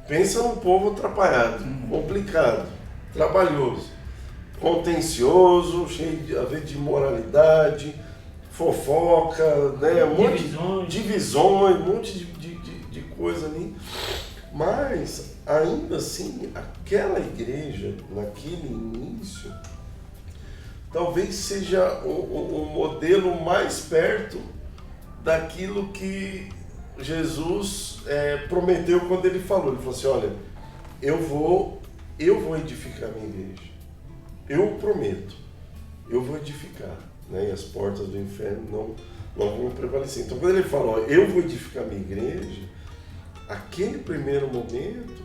pensa num povo atrapalhado, complicado, trabalhoso, contencioso, cheio de imoralidade, fofoca, né? Divisões, um monte de coisa ali. Mas, ainda assim, aquela igreja, naquele início, talvez seja o modelo mais perto daquilo que Jesus prometeu quando ele falou. Ele falou assim, olha, eu vou edificar a minha igreja. Eu prometo, eu vou edificar, né? E as portas do inferno não vão prevalecer. Então, quando ele fala, ó, eu vou edificar a minha igreja, aquele primeiro momento,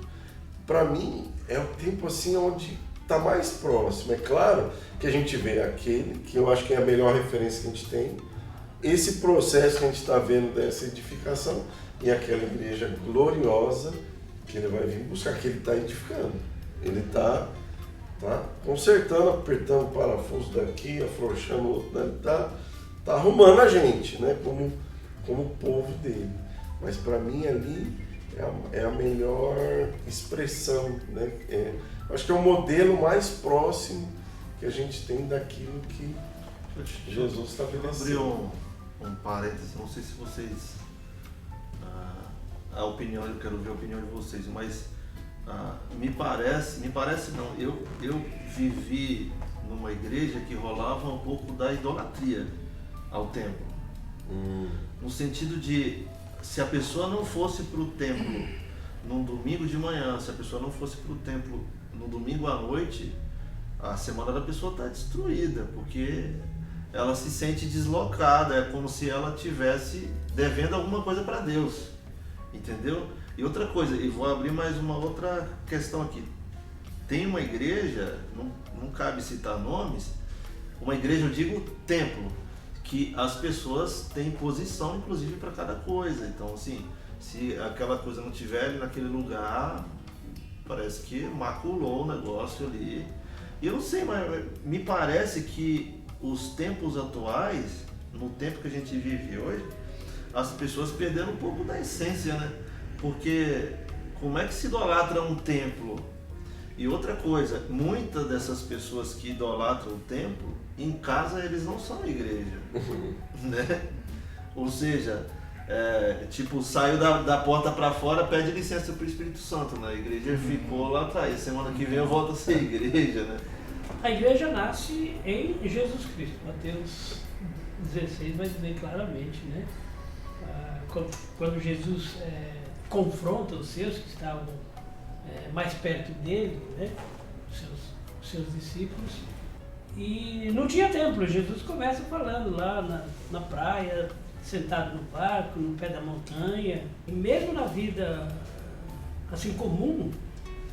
para mim, é o tempo assim onde está mais próximo. É claro que a gente vê aquele, que eu acho que é a melhor referência que a gente tem, esse processo que a gente está vendo dessa edificação e aquela igreja gloriosa que ele vai vir buscar, que ele está edificando. Ele está consertando, apertando o parafuso daqui, afrouxando o outro, né? Tá arrumando a gente, né? Como povo dele. Mas para mim ali é a melhor expressão, né? Acho que é o modelo mais próximo que a gente tem daquilo que Jesus estabeleceu. Eu abri um parênteses, não sei se vocês, eu quero ver a opinião de vocês, mas me parece não, eu vivi numa igreja que rolava um pouco da idolatria ao templo, no sentido de, se a pessoa não fosse para o templo num domingo de manhã, se a pessoa não fosse para o templo no domingo à noite, a semana da pessoa está destruída, porque ela se sente deslocada, é como se ela estivesse devendo alguma coisa para Deus, entendeu? E outra coisa, e vou abrir mais uma outra questão aqui. Tem uma igreja, não cabe citar nomes, uma igreja, eu digo templo, que as pessoas têm posição, inclusive, para cada coisa. Então, assim, se aquela coisa não estiver naquele lugar, parece que maculou o negócio ali. E eu não sei, mas me parece que os tempos atuais, no tempo que a gente vive hoje, as pessoas perderam um pouco da essência, né? Porque como é que se idolatra um templo? E outra coisa, muitas dessas pessoas que idolatram o templo, em casa eles não são igreja, né? Ou seja, saiu da porta para fora, pede licença para o Espírito Santo, né? A igreja ficou lá atrás, semana que vem eu volto a ser igreja, né? A igreja nasce em Jesus Cristo. Mateus 16 vai dizer claramente, né? Quando Jesus confronta os seus que estavam mais perto dele, né? Os seus discípulos, e não tinha templo. Jesus começa falando lá na praia, sentado no barco, no pé da montanha. E mesmo na vida assim comum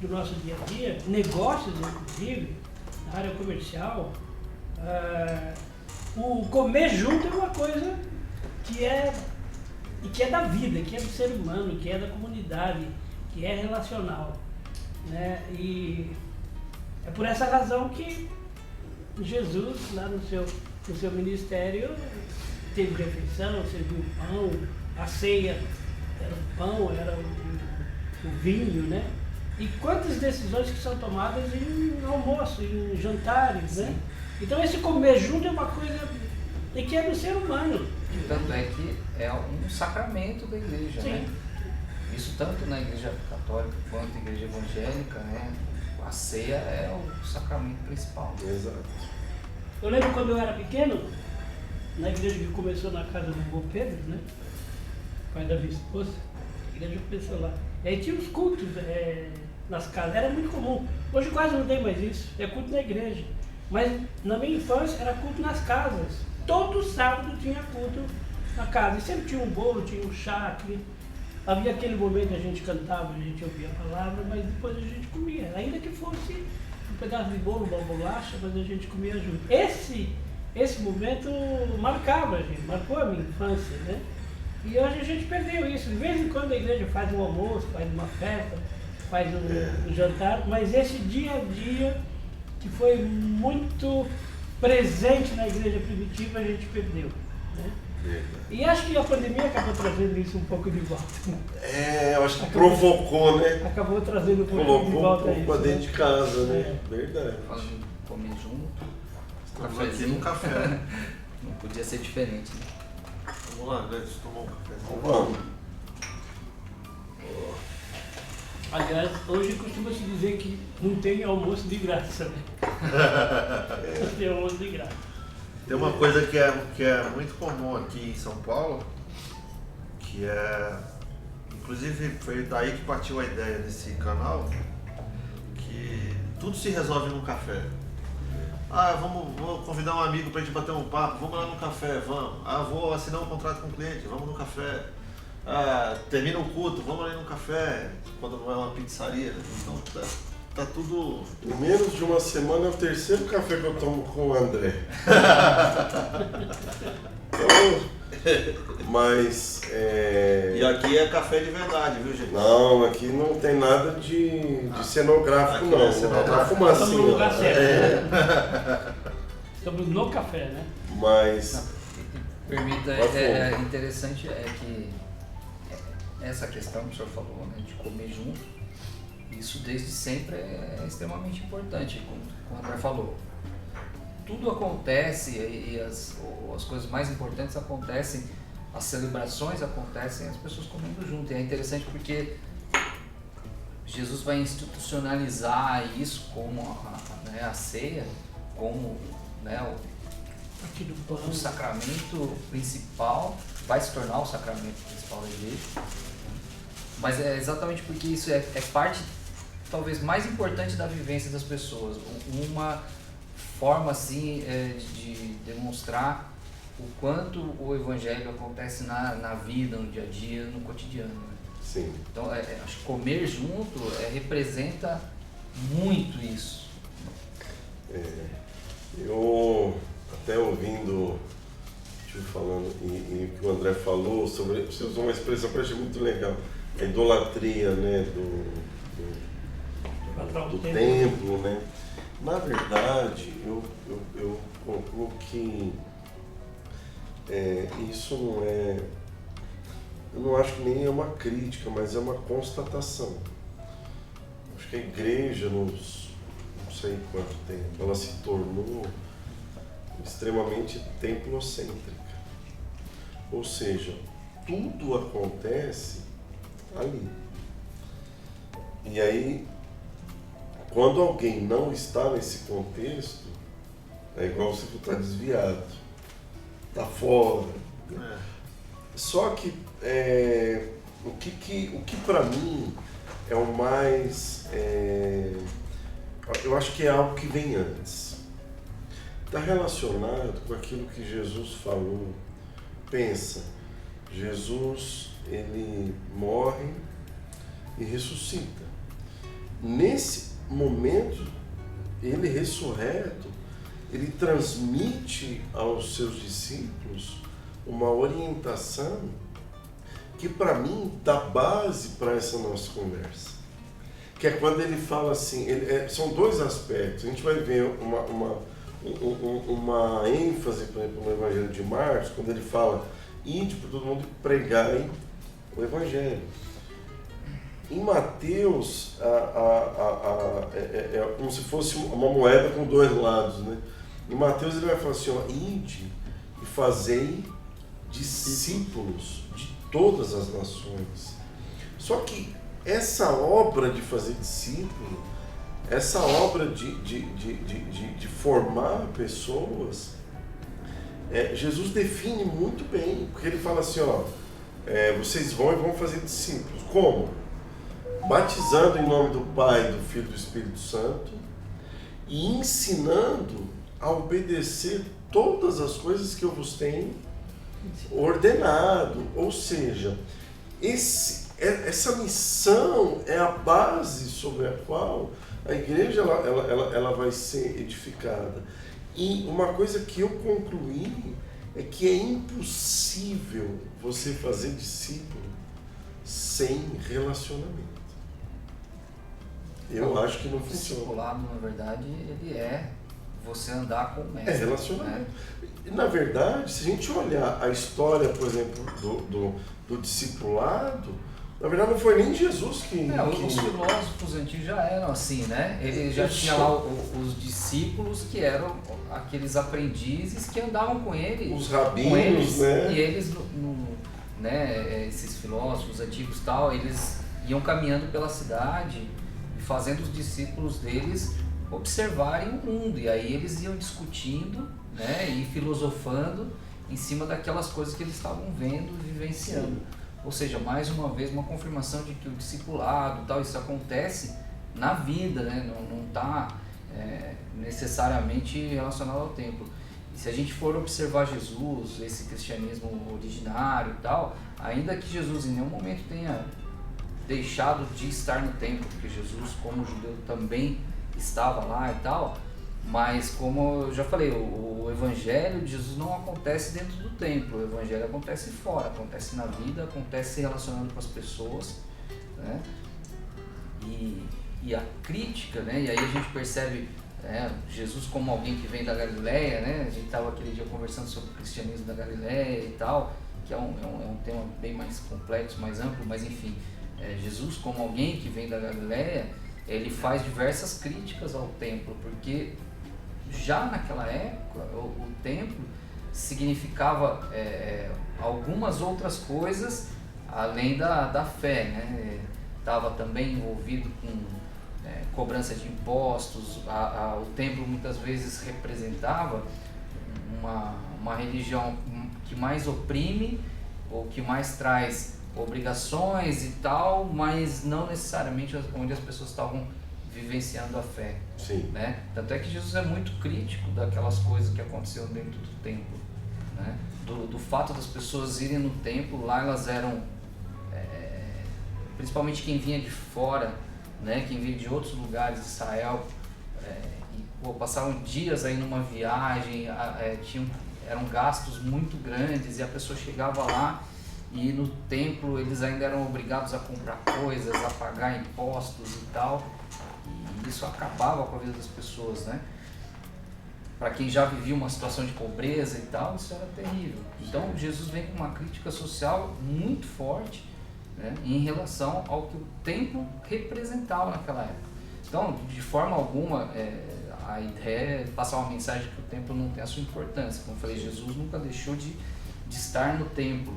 do nosso dia a dia, negócios inclusive, na área comercial, o comer junto é uma coisa que é da vida, que é do ser humano, que é da comunidade, que é relacional, né? E é por essa razão que Jesus, lá no seu ministério, teve refeição, serviu o pão, a ceia era o pão, era o vinho, né? E quantas decisões que são tomadas em almoço, em jantares, né? Então esse comer junto é uma coisa que é do ser humano. Tanto é que é um sacramento da igreja, né? Isso tanto na igreja católica quanto na igreja evangélica, né? A ceia é o sacramento principal. Exato. Eu lembro quando eu era pequeno, na igreja que começou na casa do vô Pedro, né? Pai da minha esposa, a igreja começou lá. E aí tinha os cultos nas casas, era muito comum. Hoje quase não tem mais isso, é culto na igreja. Mas na minha infância era culto nas casas. Todo sábado tinha culto na casa. E sempre tinha um bolo, tinha um chá. Havia aquele momento que a gente cantava, a gente ouvia a palavra, mas depois a gente comia. Ainda que fosse um pedaço de bolo, uma bolacha, mas a gente comia junto. Esse momento marcava a gente, marcou a minha infância, né? E hoje a gente perdeu isso. De vez em quando a igreja faz um almoço, faz uma festa, faz um jantar, mas esse dia a dia que foi muito presente na igreja primitiva a gente perdeu, né? E acho que a pandemia acabou trazendo isso um pouco de volta. Eu acho que provocou, né? Acabou trazendo um pouco de Colocou volta um pouco isso, pra né? dentro de casa, né? Verdade. Falando de comer junto, Estamos aqui no café. não podia ser diferente, né? Vamos lá, André, deixa eu tomar um cafezinho. Vamos. Aliás, hoje costuma se dizer que não tem almoço de graça, né? Não tem almoço de graça. Tem uma coisa que é muito comum aqui em São Paulo, que é, inclusive foi daí que partiu a ideia desse canal, que tudo se resolve num café. Vou convidar um amigo pra gente bater um papo, vamos lá no café, vamos. Vou assinar um contrato com o cliente, vamos no café. Termina o culto, vamos ali no café, quando não é uma pizzaria. Então tá tudo... Em menos de uma semana é o terceiro café que eu tomo com o André. Então, mas... E aqui é café de verdade, viu, gente? Não, aqui não tem nada de cenográfico, aqui não. é cenográfico. Uma fumacinha. Estamos no lugar certo, né? Estamos no café, né? Mas... Permita, Vai, é interessante que essa questão que o senhor falou, né, de comer junto, isso desde sempre é extremamente importante, como o André falou. Tudo acontece e as coisas mais importantes acontecem, as celebrações acontecem, as pessoas comendo junto. E é interessante porque Jesus vai institucionalizar isso como a ceia, como, né, Aqui do pão. o sacramento principal, vai se tornar o sacramento principal da igreja. Mas é exatamente porque isso é parte, talvez, mais importante da vivência das pessoas. Uma forma, assim, de demonstrar o quanto o evangelho acontece na vida, no dia a dia, no cotidiano. Né? Sim. Então, acho que comer junto representa muito isso. Eu, até ouvindo, falando, e que o André falou sobre, você usou uma expressão que eu achei muito legal, a idolatria, né, do templo, né? Na verdade, eu concluo que isso não é, eu não acho que nem é uma crítica, mas é uma constatação. Acho que a igreja, não sei quanto tempo, ela se tornou extremamente templocêntrica. Ou seja, tudo acontece ali. E aí, quando alguém não está nesse contexto, é igual você está desviado, está fora. Só que o que para mim é o mais... eu acho que é algo que vem antes. Está relacionado com aquilo que Jesus falou. Pensa, Jesus, ele morre e ressuscita. Nesse momento, ele ressurreto, ele transmite aos seus discípulos uma orientação que para mim dá base para essa nossa conversa. Que é quando ele fala assim, são dois aspectos. A gente vai ver uma ênfase, por exemplo, no Evangelho de Marcos, quando ele fala, ide para todo mundo pregarem o Evangelho. Em Mateus, é como se fosse uma moeda com dois lados, né? Em Mateus ele vai falar assim, ide e fazei discípulos de todas as nações. Só que essa obra de fazer discípulo, essa obra de formar pessoas, Jesus define muito bem, porque ele fala assim, vocês vão e vão fazer discípulos. Como? Batizando em nome do Pai, do Filho e do Espírito Santo e ensinando a obedecer todas as coisas que eu vos tenho ordenado. Ou seja, essa missão é a base sobre a qual a igreja ela vai ser edificada. E uma coisa que eu concluí é que é impossível você fazer discípulo sem relacionamento. Eu acho que não O funciona. discipulado, na verdade, ele é você andar com o mestre. É relacionamento. E, na verdade, se a gente olhar a história, por exemplo, do discipulado, na verdade não foi nem Jesus que... Os filósofos antigos já eram assim, né? Ele já tinha lá os discípulos que eram aqueles aprendizes que andavam com ele. Os rabinos, com eles, né? E eles, né, esses filósofos antigos e tal, eles iam caminhando pela cidade e fazendo os discípulos deles observarem o mundo. E aí eles iam discutindo, né, e filosofando em cima daquelas coisas que eles estavam vendo e vivenciando. Sim. Ou seja, mais uma vez uma confirmação de que o discipulado, tal, isso acontece na vida, né? Não está necessariamente relacionado ao templo. E se a gente for observar Jesus, esse cristianismo originário e tal, ainda que Jesus em nenhum momento tenha deixado de estar no templo, porque Jesus, como judeu, também estava lá e tal, mas como eu já falei, o evangelho de Jesus não acontece dentro do templo, o evangelho acontece fora, acontece na vida, acontece se relacionando com as pessoas, né? E a crítica, né? E aí a gente percebe Jesus como alguém que vem da Galileia, né? A gente estava aquele dia conversando sobre o cristianismo da Galileia e tal, que é um tema bem mais complexo, mais amplo, mas enfim, Jesus como alguém que vem da Galileia, ele faz diversas críticas ao templo, porque já naquela época o templo significava algumas outras coisas além da fé, né? Estava também envolvido com cobrança de impostos. O templo muitas vezes representava uma religião que mais oprime ou que mais traz obrigações e tal, mas não necessariamente onde as pessoas estavam vivenciando a fé. Sim. Né? Tanto é que Jesus é muito crítico daquelas coisas que aconteciam dentro do templo, né? Do fato das pessoas irem no templo, lá elas eram, principalmente quem vinha de fora, né? Quem vinha de outros lugares de Israel, passavam dias aí numa viagem, eram gastos muito grandes, e a pessoa chegava lá e no templo eles ainda eram obrigados a comprar coisas, a pagar impostos e tal. E isso acabava com a vida das pessoas, né? Para quem já vivia uma situação de pobreza e tal, isso era terrível. Então Jesus vem com uma crítica social muito forte, né, em relação ao que o templo representava naquela época. Então, de forma alguma, a ideia é passar uma mensagem que o templo não tem a sua importância. Como eu falei, Jesus nunca deixou de estar no templo.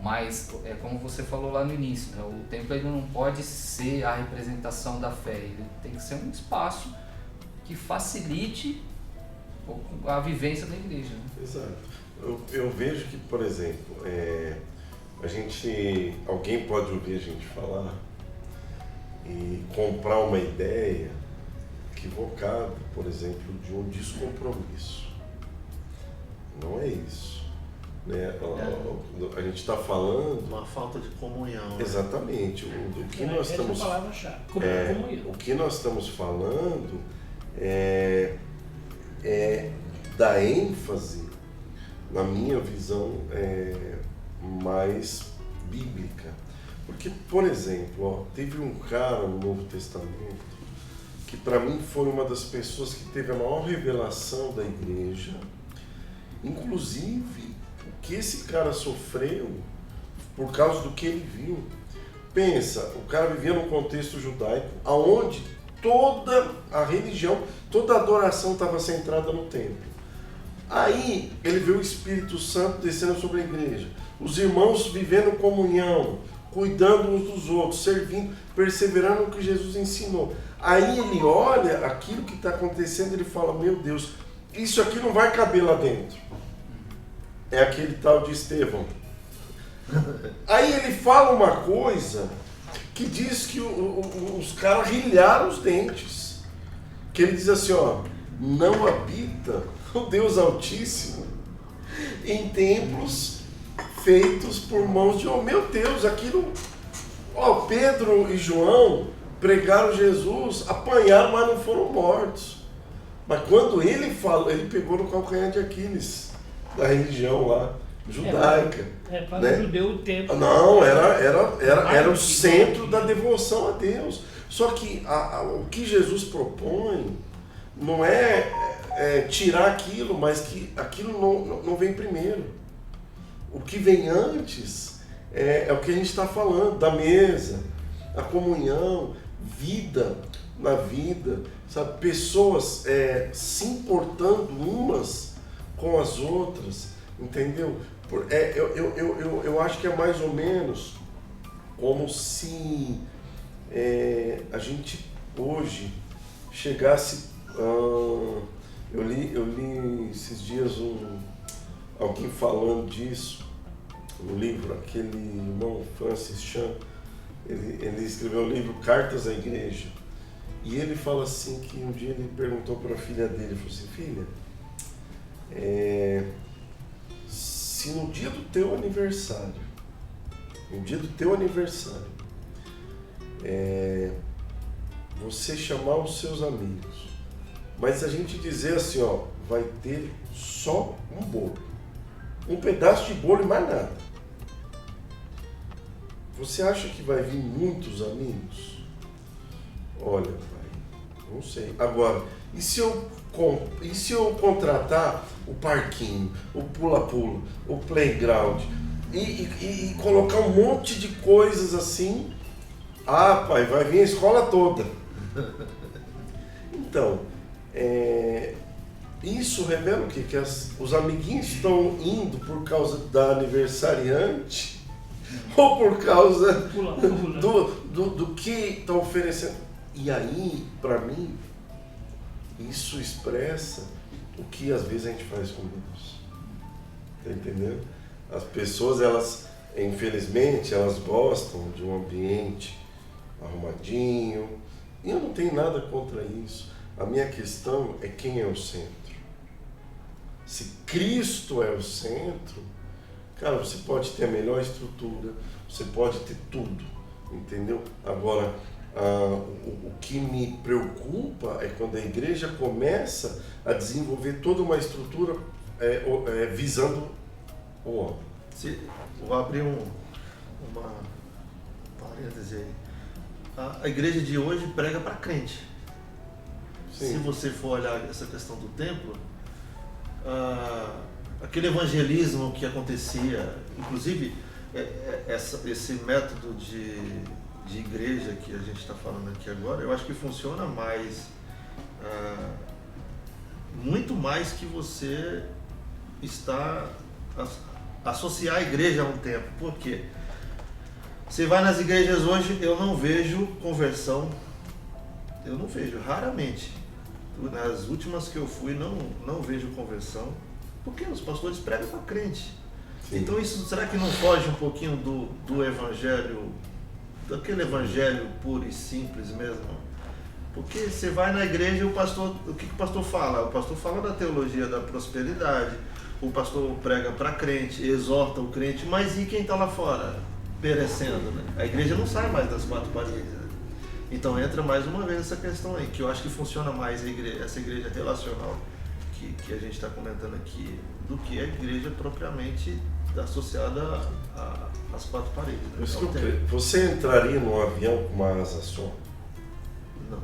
Mas, como você falou lá no início, né, o templo ele não pode ser a representação da fé, ele tem que ser um espaço que facilite a vivência da igreja. Né? Exato. Eu vejo que, por exemplo, alguém pode ouvir a gente falar e comprar uma ideia equivocada, por exemplo, de um descompromisso. Não é isso. Né? A gente está falando... Uma falta de comunhão. Exatamente. O que nós estamos... palavra-chave. O que nós estamos falando é da ênfase, na minha visão, mais bíblica. Porque, por exemplo, teve um cara no Novo Testamento que para mim foi uma das pessoas que teve a maior revelação da igreja, inclusive o que esse cara sofreu por causa do que ele viu. Pensa, o cara vivia num contexto judaico, onde toda a religião, toda a adoração estava centrada no templo. Aí ele vê o Espírito Santo descendo sobre a igreja, os irmãos vivendo comunhão, cuidando uns dos outros, servindo, perseverando no que Jesus ensinou. Aí ele olha aquilo que está acontecendo e ele fala, meu Deus, isso aqui não vai caber lá dentro. É aquele tal de Estevão. Aí ele fala uma coisa que diz que os caras rilharam os dentes. Que ele diz assim, não habita o Deus Altíssimo em templos feitos por mãos de homem. Meu Deus, aquilo... Pedro e João pregaram Jesus, apanharam, mas não foram mortos. Mas quando ele falou, ele pegou no calcanhar de Aquiles da religião lá, judaica. Para né? o judeu o templo. Não, era o centro da devoção a Deus. Só que o que Jesus propõe não é, tirar aquilo, mas que aquilo não vem primeiro. O que vem antes é o que a gente está falando, da mesa, a comunhão, vida na vida, sabe? Pessoas se importando umas com as outras, entendeu? Eu acho que é mais ou menos como se a gente hoje chegasse... eu li esses dias alguém falando disso no livro, aquele irmão Francis Chan, ele escreveu o livro Cartas à Igreja, e ele fala assim que um dia ele perguntou para a filha dele, ele falou assim: filha, se no dia do teu aniversário, você chamar os seus amigos, mas a gente dizer assim, ó, vai ter só um bolo, um pedaço de bolo e mais nada, você acha que vai vir muitos amigos? Olha, pai, não sei. Agora, e se eu contratar o parquinho, o pula-pula, o playground e colocar um monte de coisas assim? Ah, pai, vai vir a escola toda. Então, isso revela o quê? Que os amiguinhos estão indo por causa da aniversariante ou por causa do que está oferecendo. E aí, para mim, isso expressa o que às vezes a gente faz com Deus. Tá entendendo? As pessoas, elas, infelizmente, elas gostam de um ambiente arrumadinho. E eu não tenho nada contra isso. A minha questão é quem é o centro. Se Cristo é o centro, cara, você pode ter a melhor estrutura, você pode ter tudo, entendeu? Agora, o que me preocupa é quando a igreja começa a desenvolver toda uma estrutura visando o homem. Vou abrir uma parêntese aí. A igreja de hoje prega para crente. Sim. Se você for olhar essa questão do templo, aquele evangelismo que acontecia, inclusive esse método de igreja que a gente está falando aqui agora, eu acho que funciona mais, muito mais que você está associar a igreja a um tempo. Por quê? Você vai nas igrejas hoje, eu não vejo conversão, raramente. Nas últimas que eu fui, não vejo conversão, porque os pastores pregam para crente. Sim. Então isso, será que não foge um pouquinho do evangelho, daquele evangelho puro e simples mesmo? Porque você vai na igreja e o que o pastor fala? O pastor fala da teologia da prosperidade, o pastor prega para crente, exorta o crente, mas e quem está lá fora? Perecendo, né? A igreja não sai mais das quatro paredes, né? Então entra mais uma vez essa questão aí, que eu acho que funciona mais essa igreja relacional que a gente está comentando aqui, do que a igreja propriamente associada às quatro paredes, né? Isso que eu creio. Você entraria num avião com uma asa só? Não.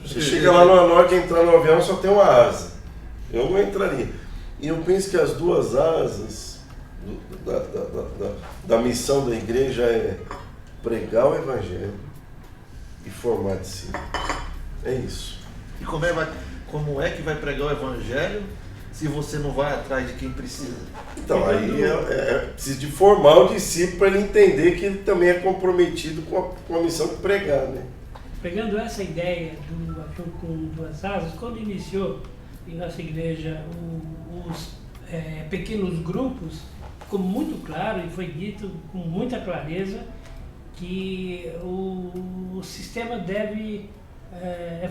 Você chega lá na hora de entrar no avião, só tem uma asa. Eu não entraria. E eu penso que as duas asas da missão da igreja é pregar o evangelho e formar discípulos. É isso. E como é que vai pregar o evangelho se você não vai atrás de quem precisa? Então, aí precisa de formar o discípulo para ele entender que ele também é comprometido com a missão de pregar, né? Pegando essa ideia do avião com duas asas, quando iniciou em nossa igreja os pequenos grupos, ficou muito claro e foi dito com muita clareza que o sistema deve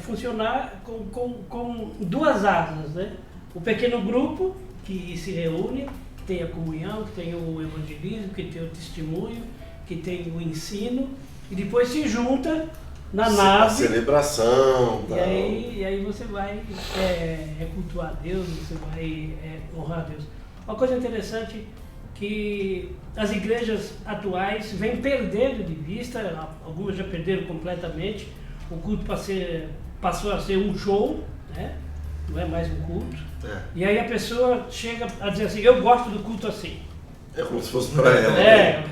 funcionar com duas asas, né? O pequeno grupo que se reúne, que tem a comunhão, que tem o evangelismo, que tem o testemunho, que tem o ensino, e depois se junta na nave. A celebração. E aí você vai cultuar a Deus, você vai honrar a Deus. Uma coisa interessante que as igrejas atuais vêm perdendo de vista, algumas já perderam completamente, o culto passou a ser um show, né? Não é mais um culto. É. E aí a pessoa chega a dizer assim, eu gosto do culto assim. É como se fosse para ela.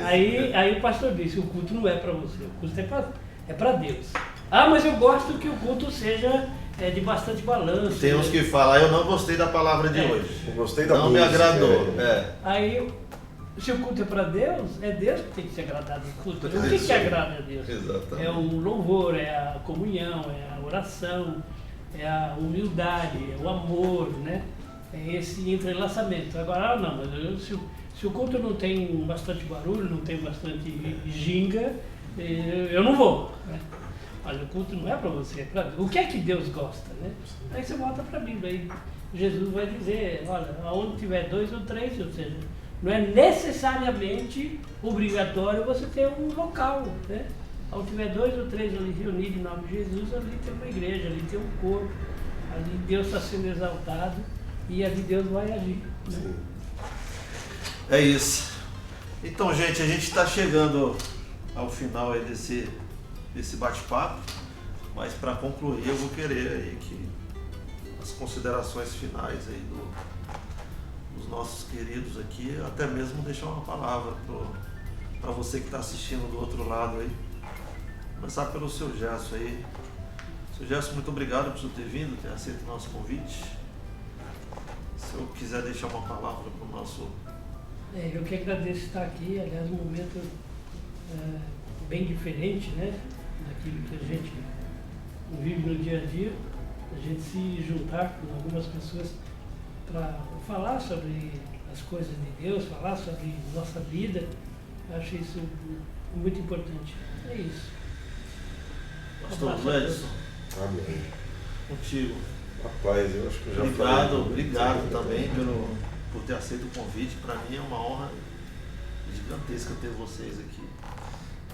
Aí o pastor disse, o culto não é para você, o culto é para Deus. Ah, mas eu gosto que o culto seja de bastante balanço. Tem uns que falam, eu não gostei da palavra de hoje. Eu gostei da não música, me agradou. Aí, se o culto é para Deus, é Deus que tem que ser agradado no culto. O que agrada a Deus? Exatamente. É o louvor, é a comunhão, é a oração, é a humildade, é o amor, né? É esse entrelaçamento. Agora, não, mas se o culto não tem bastante barulho, não tem bastante ginga, eu não vou, né? Mas o culto não é para você, é para Deus. O que é que Deus gosta, né? Aí você volta para a Bíblia, aí Jesus vai dizer, olha, aonde tiver 2 ou 3, ou seja, não é necessariamente obrigatório você ter um local, né? Onde tiver 2 ou 3 ali reunidos em nome de Jesus, ali tem uma igreja, ali tem um corpo, ali Deus está sendo exaltado e ali Deus vai agir, né? É isso. Então, gente, a gente está chegando ao final aí desse bate-papo, mas para concluir eu vou querer aí que as considerações finais aí dos nossos queridos aqui, até mesmo deixar uma palavra para você que está assistindo do outro lado aí. Começar pelo seu Gerson aí. Seu Gerson, muito obrigado por ter vindo, ter aceito o nosso convite. Se eu quiser deixar uma palavra para o nosso... Eu que agradeço estar aqui, aliás, um momento bem diferente, né, daquilo que a gente vive no dia a dia, a gente se juntar com algumas pessoas para falar sobre as coisas de Deus, falar sobre nossa vida. Eu acho isso muito importante. É isso. Pastor Gledson. Amém. Contigo. Rapaz, eu acho que eu já falei. Obrigado também por ter aceito o convite. Para mim é uma honra gigantesca ter vocês aqui.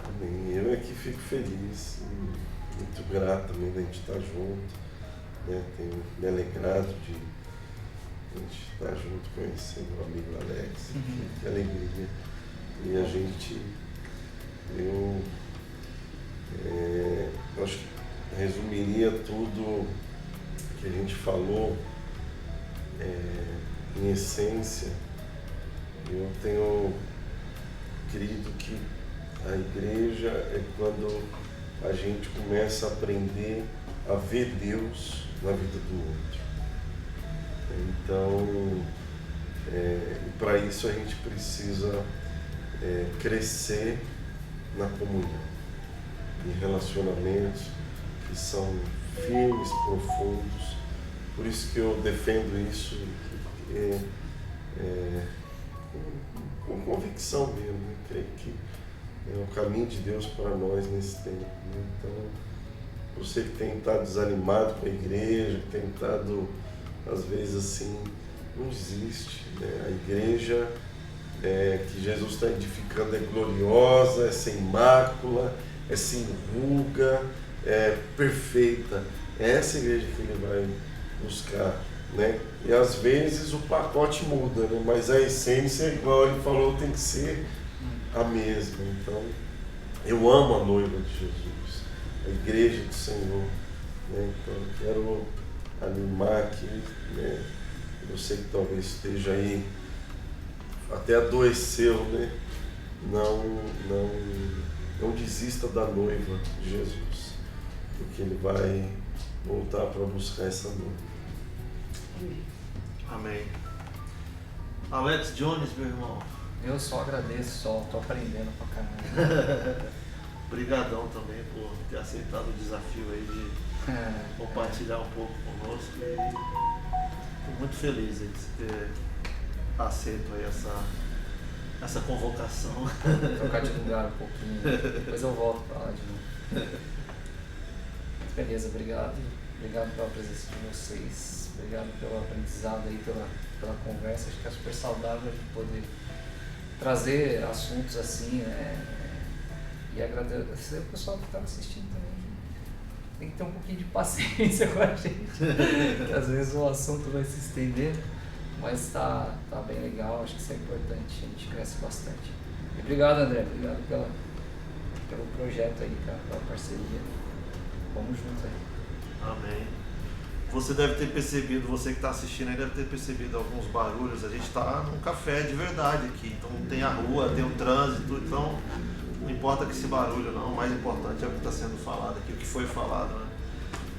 Amém. Eu é que fico feliz, muito grato também da gente estar junto, né? Tenho me alegrado de a gente estar junto, conhecendo o amigo Alex, que alegria. E a gente, eu acho que resumiria tudo que a gente falou, em essência. Eu tenho crido que a igreja é quando a gente começa a aprender a ver Deus na vida do outro. Então, para isso a gente precisa crescer na comunhão, em relacionamentos que são firmes, profundos. Por isso que eu defendo isso com convicção mesmo, né? Creio que é o caminho de Deus para nós nesse tempo, né? Então, você que tem estado desanimado com a igreja, que tem estado, às vezes assim, não desiste, né? A igreja que Jesus está edificando é gloriosa, é sem mácula, é sem ruga, é perfeita. É essa igreja que ele vai buscar, né? E às vezes o pacote muda, né? Mas a essência, igual ele falou, tem que ser a mesma. Então, eu amo a noiva de Jesus, a igreja do Senhor, né? Então, eu quero animar aqui, né? Você que talvez esteja aí, até adoeceu, né? Não desista da noiva de Jesus, porque ele vai voltar para buscar essa noiva. Amém. Alex Jones, meu irmão. Eu só agradeço, tô aprendendo pra caramba. Obrigadão também por ter aceitado o desafio aí de compartilhar um pouco conosco. E estou muito feliz aí de você ter aceito aí essa convocação. Trocar de lugar um pouquinho, depois eu volto pra lá de novo. Beleza, obrigado. Obrigado pela presença de vocês. Obrigado pelo aprendizado aí, pela conversa. Acho que é super saudável de poder trazer assuntos assim, né? E agradecer o pessoal que está assistindo também. Tem que ter um pouquinho de paciência com a gente, que às vezes o assunto vai se estender, mas tá bem legal. Acho que isso é importante, a gente cresce bastante. E obrigado, André, obrigado pelo projeto aí, cara, pela parceria. Vamos juntos aí. Amém. Você deve ter percebido, você que está assistindo aí deve ter percebido alguns barulhos. A gente está num café de verdade aqui, então tem a rua, tem o trânsito, então não importa que esse barulho não, o mais importante é o que está sendo falado aqui, o que foi falado, né?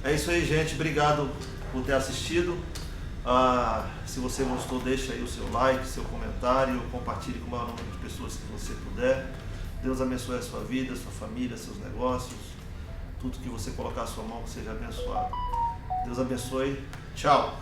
É isso aí, gente, obrigado por ter assistido. Se você gostou, deixa aí o seu like, seu comentário, compartilhe com o maior número de pessoas que você puder. Deus abençoe a sua vida, a sua família, seus negócios, tudo que você colocar a sua mão que seja abençoado. Deus abençoe. Tchau.